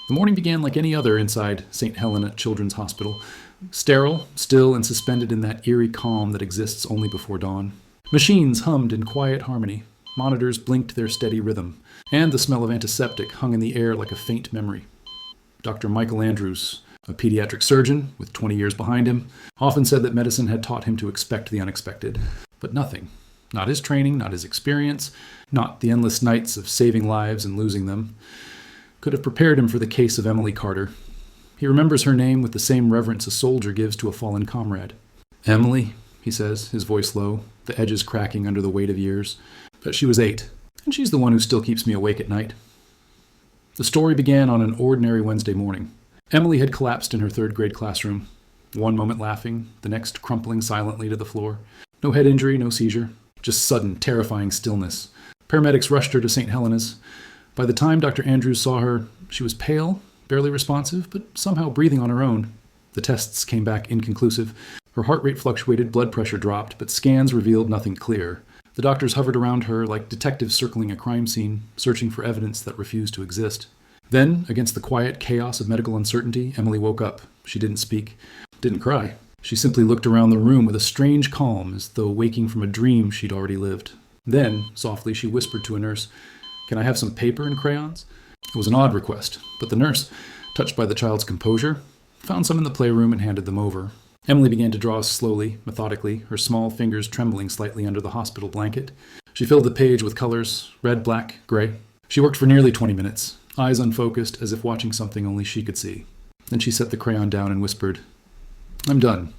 The morning began like any other inside St. Helena Children's Hospital, sterile, still, and suspended in that eerie calm that exists only before dawn. Machines hummed in quiet harmony, monitors blinked their steady rhythm, and the smell of antiseptic hung in the air like a faint memory. Dr. Michael Andrews, a pediatric surgeon with 20 years behind him, often said that medicine had taught him to expect the unexpected. But nothing. Not his training, not his experience, not the endless nights of saving lives and losing them, could have prepared him for the case of Emily Carter. He remembers her name with the same reverence a soldier gives to a fallen comrade. "Emily," he says, his voice low, the edges cracking under the weight of years. "But she was 8, and she's the one who still keeps me awake at night." The story began on an ordinary Wednesday morning. Emily had collapsed in her 3rd grade classroom, one moment laughing, the next crumpling silently to the floor. No head injury, no seizure, just sudden, terrifying stillness. Paramedics rushed her to St. Helena's. By the time Dr. Andrews saw her, she was pale, barely responsive, but somehow breathing on her own. The tests came back inconclusive. Her heart rate fluctuated, blood pressure dropped, but scans revealed nothing clear. The doctors hovered around her like detectives circling a crime scene, searching for evidence that refused to exist. Then, against the quiet chaos of medical uncertainty, Emily woke up. She didn't speak, didn't cry. She simply looked around the room with a strange calm, as though waking from a dream she'd already lived. Then, softly, she whispered to a nurse, "Can I have some paper and crayons?" It was an odd request, but the nurse, touched by the child's composure, found some in the playroom and handed them over. Emily began to draw slowly, methodically, her small fingers trembling slightly under the hospital blanket. She filled the page with colors, red, black, gray. She worked for nearly 20 minutes, eyes unfocused, as if watching something only she could see. Then she set the crayon down and whispered, "I'm done."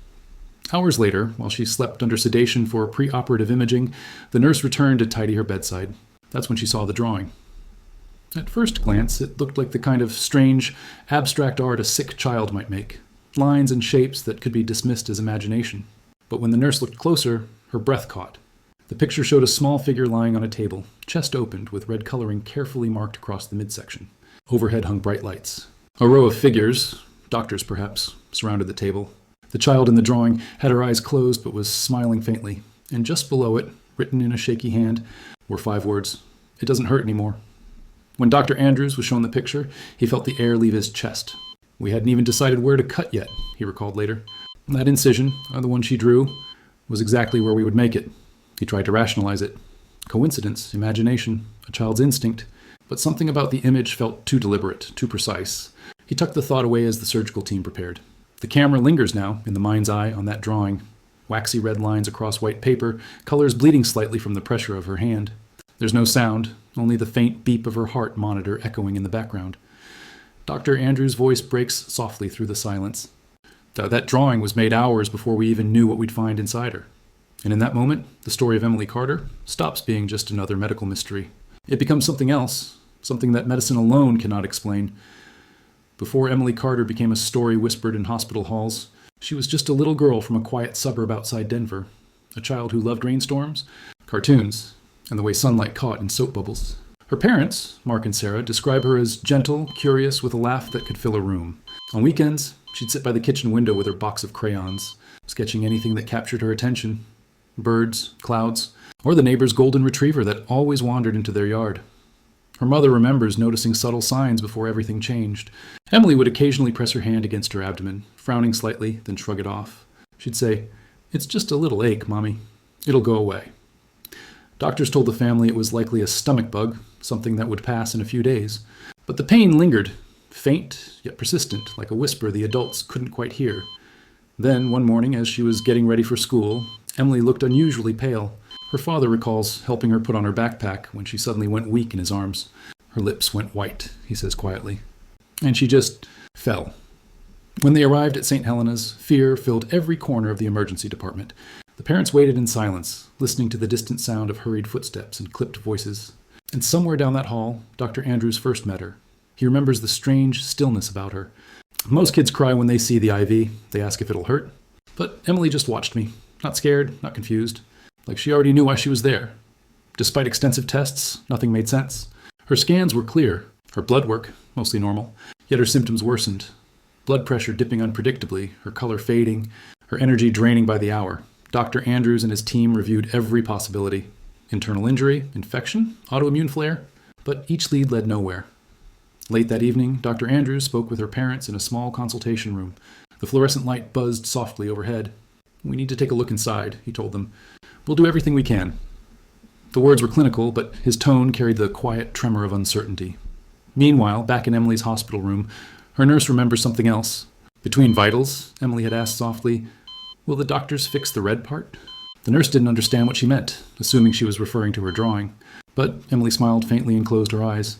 Hours later, while she slept under sedation for pre-operative imaging, the nurse returned to tidy her bedside. That's when she saw the drawing. At first glance, it looked like the kind of strange, abstract art a sick child might make. Lines and shapes that could be dismissed as imagination. But when the nurse looked closer, her breath caught. The picture showed a small figure lying on a table, chest opened with red coloring carefully marked across the midsection. Overhead hung bright lights. A row of figures, doctors perhaps, surrounded the table. The child in the drawing had her eyes closed but was smiling faintly. And just below it, written in a shaky hand, were 5 words, "It doesn't hurt anymore." When Dr. Andrews was shown the picture, he felt the air leave his chest. "We hadn't even decided where to cut yet," he recalled later. That incision, the one she drew, was exactly where we would make it. He tried to rationalize it. Coincidence, imagination, a child's instinct. But something about the image felt too deliberate, too precise. He tucked the thought away as the surgical team prepared. The camera lingers now, in the mind's eye, on that drawing. Waxy red lines across white paper, colors bleeding slightly from the pressure of her hand. There's no sound, only the faint beep of her heart monitor echoing in the background. Dr. Andrews' voice breaks softly through the silence. That drawing was made hours before we even knew what we'd find inside her. And in that moment, the story of Emily Carter stops being just another medical mystery. It becomes something else, something that medicine alone cannot explain. Before Emily Carter became a story whispered in hospital halls, she was just a little girl from a quiet suburb outside Denver, a child who loved rainstorms, cartoons, and the way sunlight caught in soap bubbles. Her parents, Mark and Sarah, describe her as gentle, curious, with a laugh that could fill a room. On weekends, she'd sit by the kitchen window with her box of crayons, sketching anything that captured her attention. Birds, clouds, or the neighbor's golden retriever that always wandered into their yard. Her mother remembers noticing subtle signs before everything changed. Emily would occasionally press her hand against her abdomen, frowning slightly, then shrug it off. She'd say, "It's just a little ache, Mommy. It'll go away." Doctors told the family it was likely a stomach bug, something that would pass in a few days. But the pain lingered, faint yet persistent, like a whisper the adults couldn't quite hear. Then, one morning, as she was getting ready for school, Emily looked unusually pale. Her father recalls helping her put on her backpack when she suddenly went weak in his arms. Her lips went white, he says quietly. And she just fell. When they arrived at St. Helena's, fear filled every corner of the emergency department. The parents waited in silence, listening to the distant sound of hurried footsteps and clipped voices. And somewhere down that hall, Dr. Andrews first met her. He remembers the strange stillness about her. Most kids cry when they see the IV. They ask if it'll hurt. But Emily just watched me. Not scared, not confused. Like she already knew why she was there. Despite extensive tests, nothing made sense. Her scans were clear. Her blood work, mostly normal. Yet her symptoms worsened. Blood pressure dipping unpredictably, her color fading, her energy draining by the hour. Dr. Andrews and his team reviewed every possibility. Internal injury, infection, autoimmune flare. But each lead led nowhere. Late that evening, Dr. Andrews spoke with her parents in a small consultation room. The fluorescent light buzzed softly overhead. "We need to take a look inside," he told them. "We'll do everything we can." The words were clinical, but his tone carried the quiet tremor of uncertainty. Meanwhile, back in Emily's hospital room, her nurse remembers something else. Between vitals, Emily had asked softly, "Will the doctors fix the red part?" The nurse didn't understand what she meant, assuming she was referring to her drawing. But Emily smiled faintly and closed her eyes.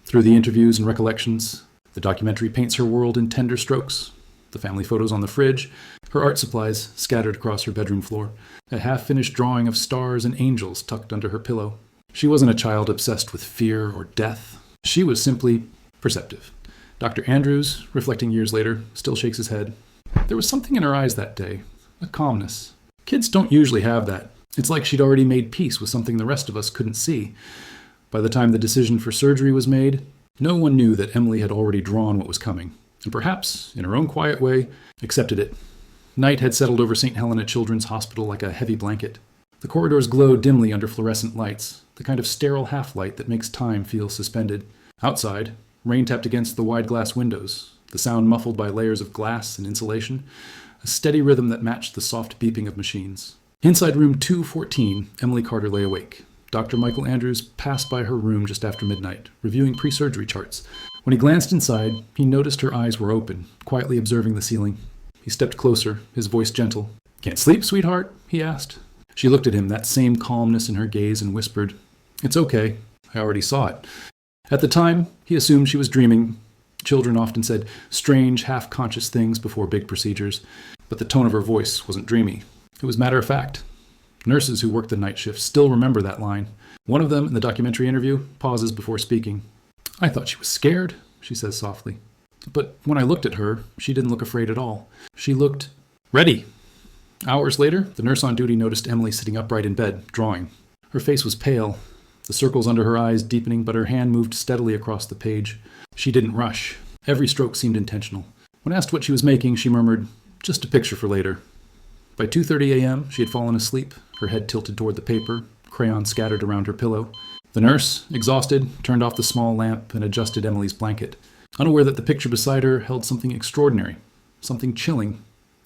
Through the interviews and recollections, the documentary paints her world in tender strokes. The family photos on the fridge, her art supplies scattered across her bedroom floor, a half-finished drawing of stars and angels tucked under her pillow. She wasn't a child obsessed with fear or death. She was simply perceptive. Dr. Andrews, reflecting years later, still shakes his head. There was something in her eyes that day, a calmness. Kids don't usually have that. It's like she'd already made peace with something the rest of us couldn't see. By the time the decision for surgery was made, no one knew that Emily had already drawn what was coming, and perhaps, in her own quiet way, accepted it. Night had settled over St. Helena Children's Hospital like a heavy blanket. The corridors glowed dimly under fluorescent lights, the kind of sterile half-light that makes time feel suspended. Outside, rain tapped against the wide glass windows, the sound muffled by layers of glass and insulation, a steady rhythm that matched the soft beeping of machines. Inside room 214, Emily Carter lay awake. Dr. Michael Andrews passed by her room just after midnight, reviewing pre-surgery charts. When he glanced inside, he noticed her eyes were open, quietly observing the ceiling. He stepped closer, his voice gentle. "Can't sleep, sweetheart?" he asked. She looked at him, that same calmness in her gaze, and whispered, "It's okay. I already saw it." At the time, he assumed she was dreaming. Children often said strange, half-conscious things before big procedures, but the tone of her voice wasn't dreamy. It was matter-of-fact. Nurses who worked the night shift still remember that line. One of them, in the documentary interview, pauses before speaking. "I thought she was scared," she says softly. "But when I looked at her, she didn't look afraid at all. She looked ready." Hours later, the nurse on duty noticed Emily sitting upright in bed, drawing. Her face was pale, the circles under her eyes deepening, but her hand moved steadily across the page. She didn't rush. Every stroke seemed intentional. When asked what she was making, she murmured, "Just a picture for later." By 2:30 a.m., she had fallen asleep, her head tilted toward the paper, crayons scattered around her pillow. The nurse, exhausted, turned off the small lamp and adjusted Emily's blanket, unaware that the picture beside her held something extraordinary, something chilling.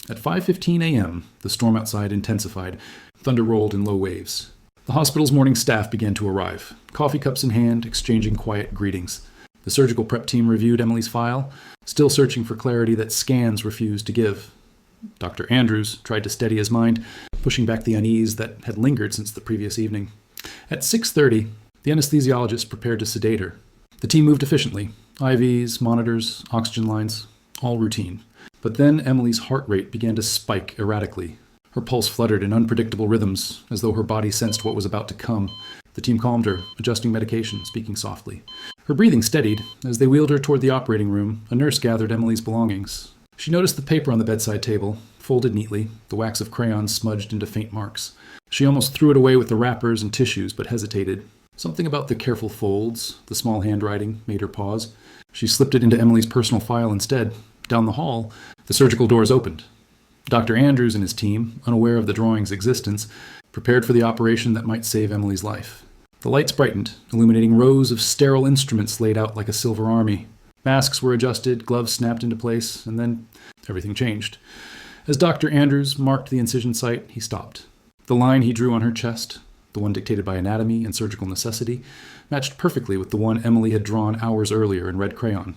At 5:15 a.m., the storm outside intensified. Thunder rolled in low waves. The hospital's morning staff began to arrive, coffee cups in hand, exchanging quiet greetings. The surgical prep team reviewed Emily's file, still searching for clarity that scans refused to give. Dr. Andrews tried to steady his mind, pushing back the unease that had lingered since the previous evening. At 6:30, the anesthesiologist prepared to sedate her. The team moved efficiently. IVs, monitors, oxygen lines, all routine. But then Emily's heart rate began to spike erratically. Her pulse fluttered in unpredictable rhythms, as though her body sensed what was about to come. The team calmed her, adjusting medication, speaking softly. Her breathing steadied. As they wheeled her toward the operating room, a nurse gathered Emily's belongings. She noticed the paper on the bedside table, folded neatly, the wax of crayons smudged into faint marks. She almost threw it away with the wrappers and tissues, but hesitated. Something about the careful folds, the small handwriting, made her pause. She slipped it into Emily's personal file instead. Down the hall, the surgical doors opened. Dr. Andrews and his team, unaware of the drawing's existence, prepared for the operation that might save Emily's life. The lights brightened, illuminating rows of sterile instruments laid out like a silver army. Masks were adjusted, gloves snapped into place, and then everything changed. As Dr. Andrews marked the incision site, he stopped. The line he drew on her chest, the one dictated by anatomy and surgical necessity, matched perfectly with the one Emily had drawn hours earlier in red crayon.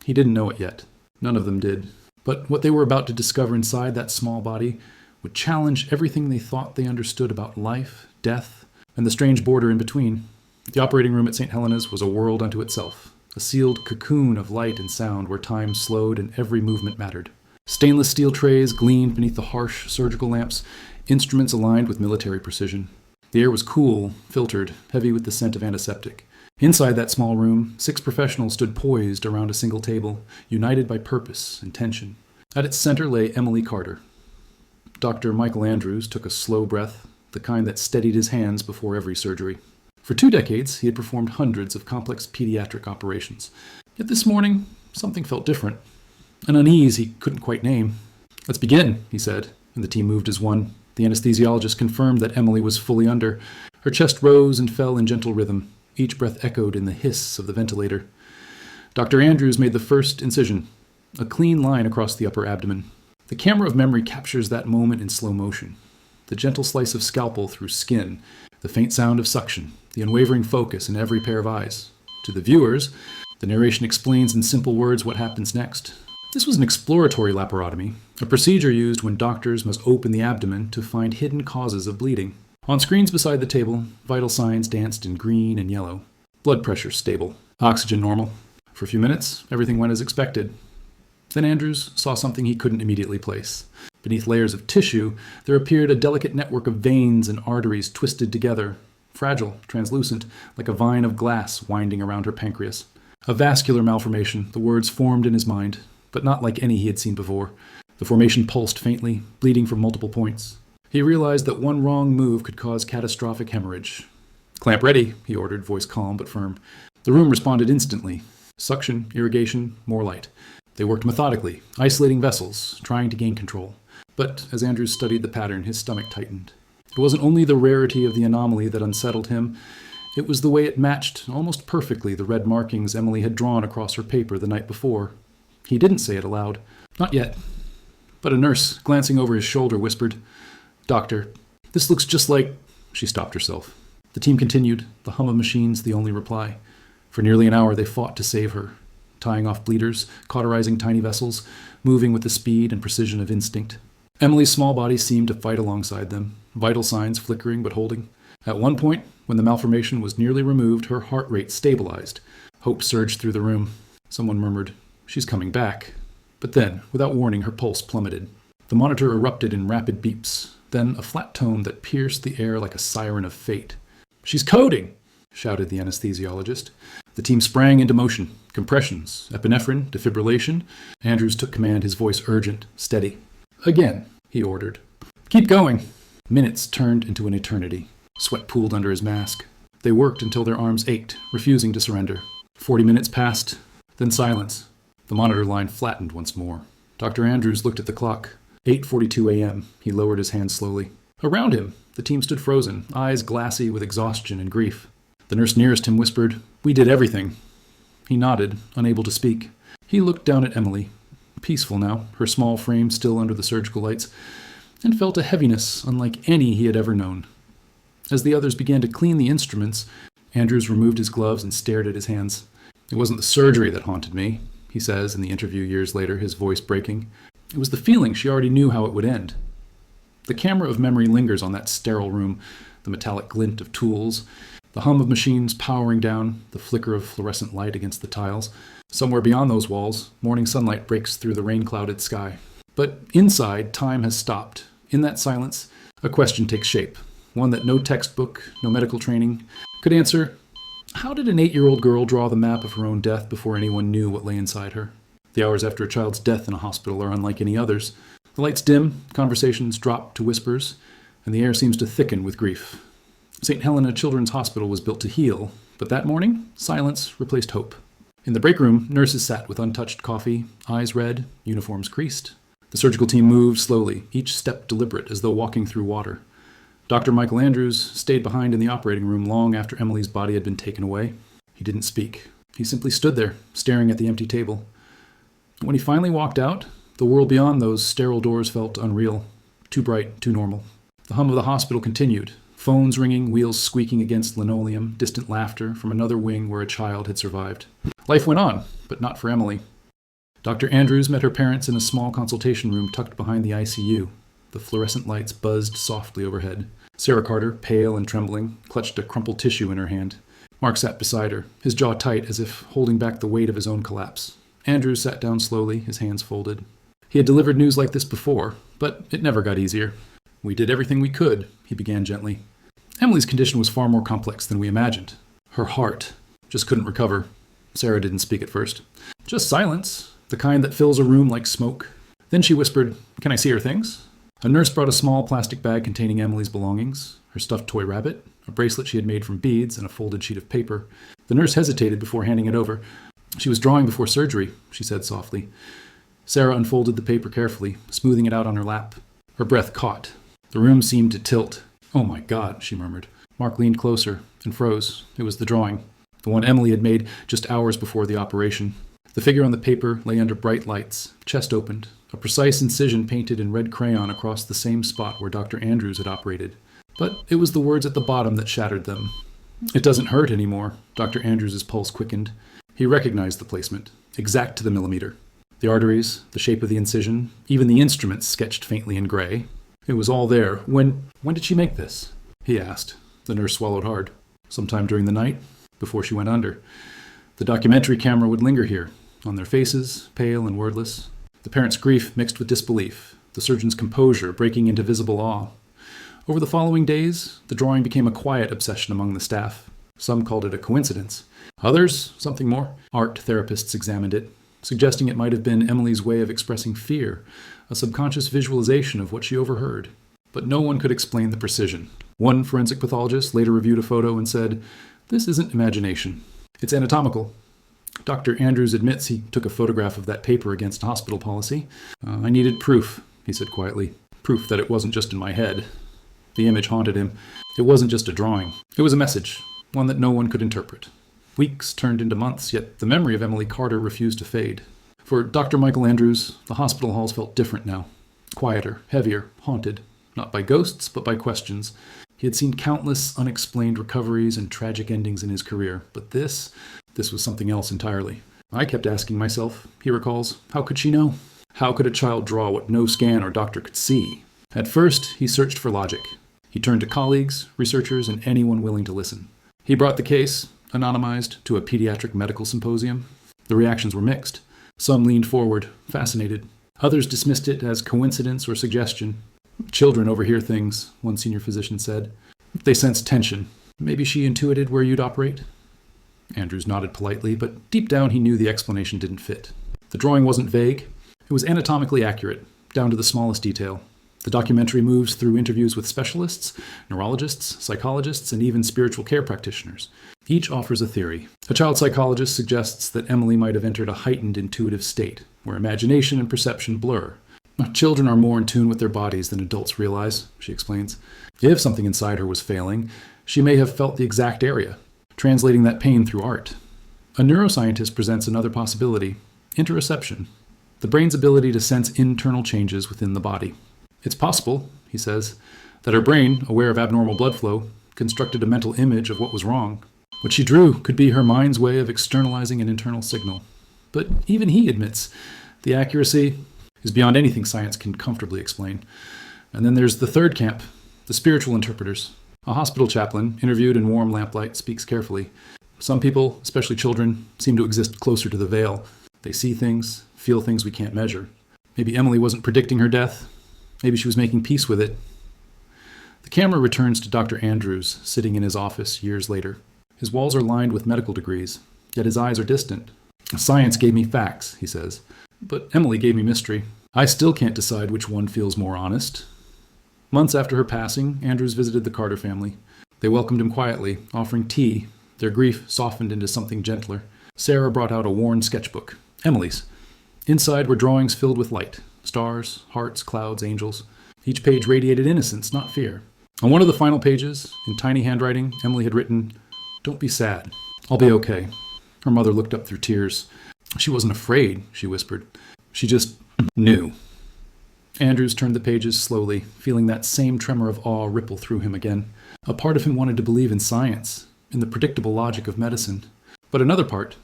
He didn't know it yet. None of them did. But what they were about to discover inside that small body would challenge everything they thought they understood about life, death, and the strange border in between. The operating room at St. Helena's was a world unto itself, a sealed cocoon of light and sound where time slowed and every movement mattered. Stainless steel trays gleamed beneath the harsh surgical lamps, instruments aligned with military precision. The air was cool, filtered, heavy with the scent of antiseptic. Inside that small room, 6 professionals stood poised around a single table, united by purpose and tension. At its center lay Emily Carter. Dr. Michael Andrews took a slow breath, the kind that steadied his hands before every surgery. For 2 decades, he had performed hundreds of complex pediatric operations. Yet this morning, something felt different. An unease he couldn't quite name. "Let's begin," he said, and the team moved as one. The anesthesiologist confirmed that Emily was fully under. Her chest rose and fell in gentle rhythm. Each breath echoed in the hiss of the ventilator. Dr. Andrews made the first incision, a clean line across the upper abdomen. The camera of memory captures that moment in slow motion. The gentle slice of scalpel through skin, the faint sound of suction, the unwavering focus in every pair of eyes. To the viewers, the narration explains in simple words what happens next. This was an exploratory laparotomy, a procedure used when doctors must open the abdomen to find hidden causes of bleeding. On screens beside the table, vital signs danced in green and yellow. Blood pressure stable. Oxygen normal. For a few minutes, everything went as expected. Then Andrews saw something he couldn't immediately place. Beneath layers of tissue, there appeared a delicate network of veins and arteries twisted together, fragile, translucent, like a vine of glass winding around her pancreas. A vascular malformation, the words formed in his mind, but not like any he had seen before. The formation pulsed faintly, bleeding from multiple points. He realized that one wrong move could cause catastrophic hemorrhage. "Clamp ready," he ordered, voice calm but firm. The room responded instantly. Suction, irrigation, more light. They worked methodically, isolating vessels, trying to gain control. But as Andrews studied the pattern, his stomach tightened. It wasn't only the rarity of the anomaly that unsettled him, it was the way it matched almost perfectly the red markings Emily had drawn across her paper the night before. He didn't say it aloud. Not yet. But a nurse, glancing over his shoulder, whispered, "Doctor, this looks just like—" She stopped herself. The team continued, the hum of machines the only reply. For nearly an hour they fought to save her, tying off bleeders, cauterizing tiny vessels, moving with the speed and precision of instinct. Emily's small body seemed to fight alongside them, vital signs flickering but holding. At one point, when the malformation was nearly removed, her heart rate stabilized. Hope surged through the room. Someone murmured, "She's coming back." But then, without warning, her pulse plummeted. The monitor erupted in rapid beeps, then a flat tone that pierced the air like a siren of fate. "She's coding!" shouted the anesthesiologist. The team sprang into motion. Compressions, epinephrine, defibrillation. Andrews took command, his voice urgent, steady. "Again," he ordered. "Keep going." Minutes turned into an eternity. Sweat pooled under his mask. They worked until their arms ached, refusing to surrender. 40 minutes passed, then silence. The monitor line flattened once more. Dr. Andrews looked at the clock. 8:42 a.m. He lowered his hand slowly. Around him, the team stood frozen, eyes glassy with exhaustion and grief. The nurse nearest him whispered, "We did everything." He nodded, unable to speak. He looked down at Emily, peaceful now, her small frame still under the surgical lights, and felt a heaviness unlike any he had ever known. As the others began to clean the instruments, Andrews removed his gloves and stared at his hands. "It wasn't the surgery that haunted me," he says in the interview years later, his voice breaking. "It was the feeling she already knew how it would end." The camera of memory lingers on that sterile room, the metallic glint of tools, the hum of machines powering down, the flicker of fluorescent light against the tiles. Somewhere beyond those walls, morning sunlight breaks through the rain-clouded sky. But inside, time has stopped. In that silence, a question takes shape, one that no textbook, no medical training could answer. How did an 8-year-old girl draw the map of her own death before anyone knew what lay inside her? The hours after a child's death in a hospital are unlike any others. The lights dim, conversations drop to whispers, and the air seems to thicken with grief. St. Helena Children's Hospital was built to heal, but that morning, silence replaced hope. In the break room, nurses sat with untouched coffee, eyes red, uniforms creased. The surgical team moved slowly, each step deliberate, as though walking through water. Dr. Michael Andrews stayed behind in the operating room long after Emily's body had been taken away. He didn't speak. He simply stood there, staring at the empty table. When he finally walked out, the world beyond those sterile doors felt unreal, too bright, too normal. The hum of the hospital continued, phones ringing, wheels squeaking against linoleum, distant laughter from another wing where a child had survived. Life went on, but not for Emily. Dr. Andrews met her parents in a small consultation room tucked behind the ICU. The fluorescent lights buzzed softly overhead. Sarah Carter, pale and trembling, clutched a crumpled tissue in her hand. Mark sat beside her, his jaw tight as if holding back the weight of his own collapse. Andrews sat down slowly, his hands folded. He had delivered news like this before, but it never got easier. "We did everything we could," he began gently. Emily's condition was far more complex than we imagined. Her heart just couldn't recover. Sarah didn't speak at first. Just silence, the kind that fills a room like smoke. Then she whispered, "Can I see her things?" A nurse brought a small plastic bag containing Emily's belongings, her stuffed toy rabbit, a bracelet she had made from beads, and a folded sheet of paper. The nurse hesitated before handing it over. "She was drawing before surgery," she said softly. Sarah unfolded the paper carefully, smoothing it out on her lap. Her breath caught. The room seemed to tilt. "Oh my God," she murmured. Mark leaned closer and froze. It was the drawing. the one Emily had made just hours before the operation. The figure on the paper lay under bright lights, chest opened, a precise incision painted in red crayon across the same spot where Dr. Andrews had operated. But it was the words at the bottom that shattered them. "It doesn't hurt anymore." Dr. Andrews' pulse quickened. He recognized the placement, exact to the millimeter. The arteries, the shape of the incision, even the instruments sketched faintly in gray. It was all there. When did she make this?" he asked. The nurse swallowed hard. "Sometime during the night, before she went under. The documentary camera would linger here, on their faces, pale and wordless. The parents' grief mixed with disbelief, the surgeon's composure breaking into visible awe. Over the following days, the drawing became a quiet obsession among the staff. Some called it a coincidence. Others, something more. Art therapists examined it, suggesting it might have been Emily's way of expressing fear, a subconscious visualization of what she overheard. But no one could explain the precision. One forensic pathologist later reviewed a photo and said, "This isn't imagination. It's anatomical." Dr. Andrews admits he took a photograph of that paper against hospital policy. "I needed proof," he said quietly. "Proof that it wasn't just in my head." The image haunted him. It wasn't just a drawing. It was a message, one that no one could interpret. Weeks turned into months, yet the memory of Emily Carter refused to fade. For Dr. Michael Andrews, the hospital halls felt different now. Quieter, heavier, haunted. Not by ghosts, but by questions. He had seen countless unexplained recoveries and tragic endings in his career, but this was something else entirely. "I kept asking myself," he recalls, "how could she know? How could a child draw what no scan or doctor could see?" At first, he searched for logic. He turned to colleagues, researchers, and anyone willing to listen. He brought the case, anonymized, to a pediatric medical symposium. The reactions were mixed. Some leaned forward, fascinated. Others dismissed it as coincidence or suggestion. "Children overhear things," one senior physician said. "They sense tension. Maybe she intuited where you'd operate?" Andrews nodded politely, but deep down he knew the explanation didn't fit. The drawing wasn't vague. It was anatomically accurate, down to the smallest detail. The documentary moves through interviews with specialists, neurologists, psychologists, and even spiritual care practitioners. Each offers a theory. A child psychologist suggests that Emily might have entered a heightened intuitive state, where imagination and perception blur. "Children are more in tune with their bodies than adults realize," she explains. "If something inside her was failing, she may have felt the exact area, translating that pain through art." A neuroscientist presents another possibility: interoception, the brain's ability to sense internal changes within the body. "It's possible," he says, "that her brain, aware of abnormal blood flow, constructed a mental image of what was wrong. What she drew could be her mind's way of externalizing an internal signal." But even he admits the accuracy is beyond anything science can comfortably explain. And then there's the third camp, the spiritual interpreters. A hospital chaplain, interviewed in warm lamplight, speaks carefully. "Some people, especially children, seem to exist closer to the veil. They see things, feel things we can't measure. Maybe Emily wasn't predicting her death. Maybe she was making peace with it." The camera returns to Dr. Andrews, sitting in his office years later. His walls are lined with medical degrees, yet his eyes are distant. "Science gave me facts," he says, "but Emily gave me mystery. I still can't decide which one feels more honest." Months after her passing, Andrews visited the Carter family. They welcomed him quietly, offering tea. Their grief softened into something gentler. Sarah brought out a worn sketchbook, Emily's. Inside were drawings filled with light. Stars, hearts, clouds, angels. Each page radiated innocence, not fear. On one of the final pages, in tiny handwriting, Emily had written, "Don't be sad. I'll be okay." Her mother looked up through tears. "She wasn't afraid," she whispered. "She just knew." Andrews turned the pages slowly, feeling that same tremor of awe ripple through him again. A part of him wanted to believe in science, in the predictable logic of medicine. But another part,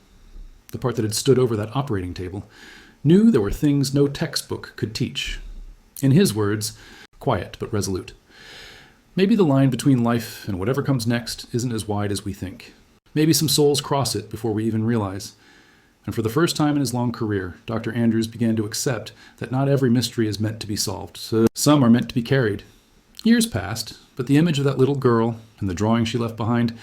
the part that had stood over that operating table, knew there were things no textbook could teach. In his words, quiet but resolute. "Maybe the line between life and whatever comes next isn't as wide as we think. Maybe some souls cross it before we even realize." And for the first time in his long career, Dr. Andrews began to accept that not every mystery is meant to be solved. So some are meant to be carried. Years passed, but the image of that little girl and the drawing she left behind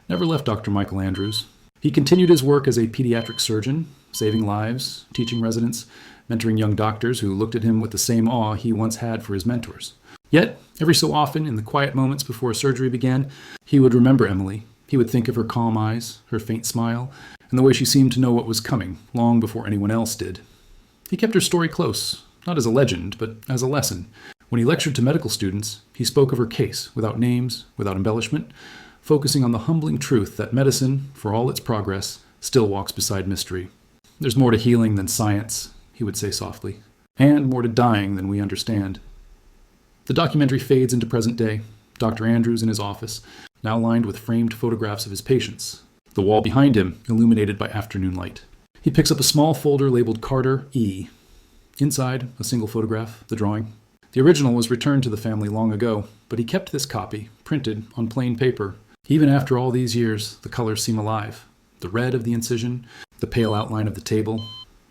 never left Dr. Michael Andrews. He continued his work as a pediatric surgeon, saving lives, teaching residents, mentoring young doctors who looked at him with the same awe he once had for his mentors. Yet, every so often, in the quiet moments before surgery began, he would remember Emily. He would think of her calm eyes, her faint smile, and the way she seemed to know what was coming, long before anyone else did. He kept her story close, not as a legend, but as a lesson. When he lectured to medical students, he spoke of her case, without names, without embellishment, focusing on the humbling truth that medicine, for all its progress, still walks beside mystery. There's more to healing than science, he would say softly, and more to dying than we understand. The documentary fades into present day. Dr. Andrews in his office, now lined with framed photographs of his patients, the wall behind him illuminated by afternoon light. He picks up a small folder labeled Carter E. Inside, a single photograph, the drawing. The original was returned to the family long ago, but he kept this copy, printed on plain paper. Even after all these years, the colors seem alive. The red of the incision, the pale outline of the table,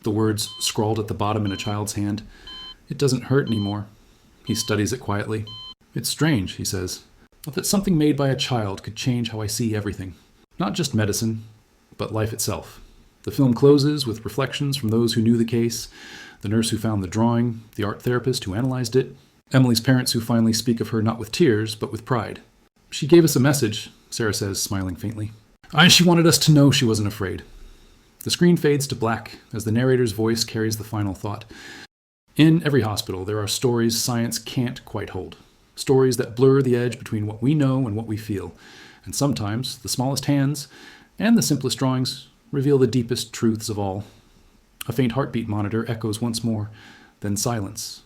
the words scrawled at the bottom in a child's hand. It doesn't hurt anymore. He studies it quietly. It's strange, he says, that something made by a child could change how I see everything. Not just medicine, but life itself. The film closes with reflections from those who knew the case, the nurse who found the drawing, the art therapist who analyzed it, Emily's parents who finally speak of her not with tears, but with pride. She gave us a message, Sarah says, smiling faintly. She wanted us to know she wasn't afraid. The screen fades to black as the narrator's voice carries the final thought. In every hospital, there are stories science can't quite hold. Stories that blur the edge between what we know and what we feel. And sometimes, the smallest hands and the simplest drawings reveal the deepest truths of all. A faint heartbeat monitor echoes once more, then silence.